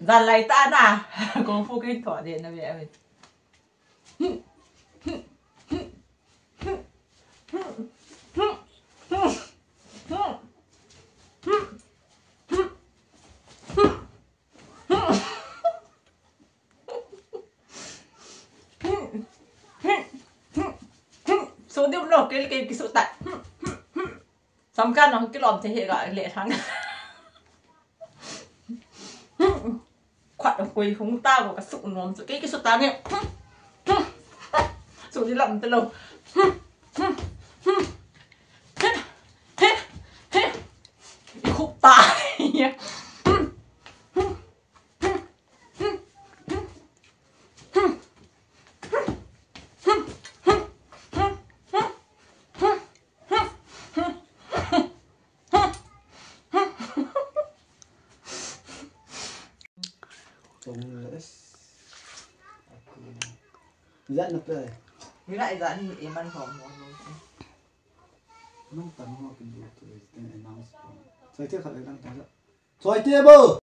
Dàn lấy ta à. Công phu kinh thỏa điện là mẹ mình. Số điểm lột cái số tại sắm căn nó cái lòm thể hiện gọi lệ thắng. Khoản ở quầy không tao của cái sụ nóm cái số tao nghe sụ đi lầm từ lâu. Khúc tài nhé. Dẫn được rồi. Với lại dẫn thì em ăn phòng rồi. Nó tầm hoa cái gì rồi, tên announcement. Xoay tiếp khởi đang nói. Xoay tiếp bơ.